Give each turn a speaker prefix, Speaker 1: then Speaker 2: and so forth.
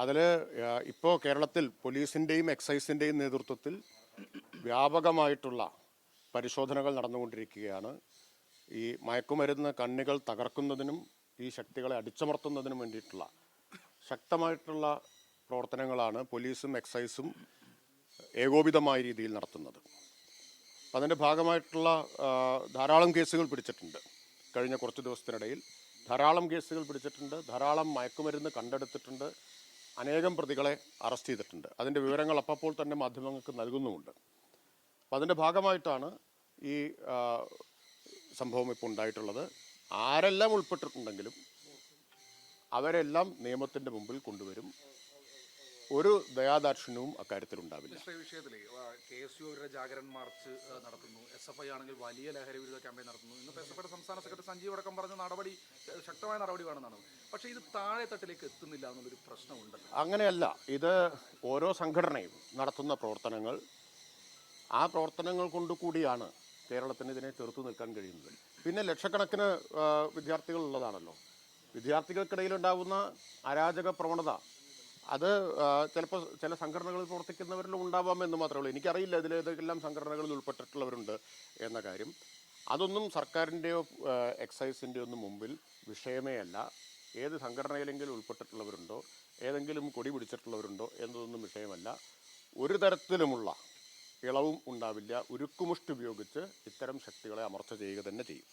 Speaker 1: അതിൽ ഇപ്പോൾ കേരളത്തിൽ പോലീസിൻ്റെയും എക്സൈസിൻ്റെയും നേതൃത്വത്തിൽ വ്യാപകമായിട്ടുള്ള പരിശോധനകൾ നടന്നുകൊണ്ടിരിക്കുകയാണ്. ഈ മയക്കുമരുന്ന് കണ്ണികൾ തകർക്കുന്നതിനും ഈ ശക്തികളെ അടിച്ചമർത്തുന്നതിനും വേണ്ടിയിട്ടുള്ള ശക്തമായിട്ടുള്ള പ്രവർത്തനങ്ങളാണ് പോലീസും എക്സൈസും ഏകോപിതമായ രീതിയിൽ നടത്തുന്നത്. അതിൻ്റെ ഭാഗമായിട്ടുള്ള ധാരാളം കേസുകൾ പിടിച്ചിട്ടുണ്ട്. കഴിഞ്ഞ കുറച്ച് ദിവസത്തിനിടയിൽ ധാരാളം കേസുകൾ പിടിച്ചിട്ടുണ്ട്, ധാരാളം മയക്കുമരുന്ന് കണ്ടെടുത്തിട്ടുണ്ട്, അനേകം പ്രതികളെ അറസ്റ്റ് ചെയ്തിട്ടുണ്ട്. അതിൻ്റെ വിവരങ്ങൾ അപ്പോൾ തന്നെ മാധ്യമങ്ങൾക്ക് നൽകുന്നുമുണ്ട്. അപ്പം അതിൻ്റെ ഭാഗമായിട്ടാണ് ഈ സംഭവം ഇപ്പോൾ ഉണ്ടായിട്ടുള്ളത്. ആരെല്ലാം ഉൾപ്പെട്ടിട്ടുണ്ടെങ്കിലും അവരെല്ലാം നിയമത്തിൻ്റെ മുമ്പിൽ കൊണ്ടുവരും. ഒരു ദയാദാക്ഷിണ്യവും അക്കാര്യത്തിൽ ഉണ്ടാവില്ല.
Speaker 2: വിഷയത്തിൽ KSU ജാഗരൺ മാർച്ച് നടത്തുന്നു, SFI ആണെങ്കിൽ വലിയ ലഹരി വിരുദ്ധ ക്യാമ്പയിൻ നടത്തുന്നു. ഇന്നിപ്പോൾ SFIയുടെ സംസ്ഥാന സെക്രട്ടറി സഞ്ജീവ് അടക്കം പറഞ്ഞ നടപടി ശക്തമായ നടപടി വേണമെന്നാണ്. പക്ഷേ ഇത് താഴെ തട്ടിലേക്ക് എത്തുന്നില്ല എന്നുള്ളൊരു പ്രശ്നമുണ്ട്.
Speaker 1: അങ്ങനെയല്ല, ഇത് ഓരോ സംഘടനയും നടത്തുന്ന പ്രവർത്തനങ്ങൾ, ആ പ്രവർത്തനങ്ങൾ കൊണ്ടുകൂടിയാണ് കേരളത്തിന് ഇതിനെ ചെറുത്തു നിൽക്കാൻ കഴിയുന്നത്. പിന്നെ ലക്ഷക്കണക്കിന് വിദ്യാർത്ഥികൾ ഉള്ളതാണല്ലോ. വിദ്യാർത്ഥികൾക്കിടയിലുണ്ടാകുന്ന അരാജക പ്രവണത അത് ചിലപ്പോൾ ചില സംഘടനകളിൽ പ്രവർത്തിക്കുന്നവരിലും ഉണ്ടാവാമെന്ന് മാത്രമേ ഉള്ളൂ. എനിക്കറിയില്ല ഇതിലേതെല്ലാം സംഘടനകളിൽ ഉൾപ്പെട്ടിട്ടുള്ളവരുണ്ട് എന്ന കാര്യം. അതൊന്നും സർക്കാരിൻ്റെയോ എക്സൈസിൻ്റെയോ ഒന്നും മുമ്പിൽ വിഷയമേ അല്ല. ഏത് സംഘടനയിലെങ്കിലും ഉൾപ്പെട്ടിട്ടുള്ളവരുണ്ടോ, ഏതെങ്കിലും കൊടി പിടിച്ചിട്ടുള്ളവരുണ്ടോ എന്നതൊന്നും വിഷയമല്ല. ഒരു തരത്തിലുമുള്ള ഇളവും ഉണ്ടാവില്ല. ഉരുക്കുമുഷ്ടി ഉപയോഗിച്ച് ഇത്തരം ശക്തികളെ അമർച്ച ചെയ്യുക തന്നെ ചെയ്യും.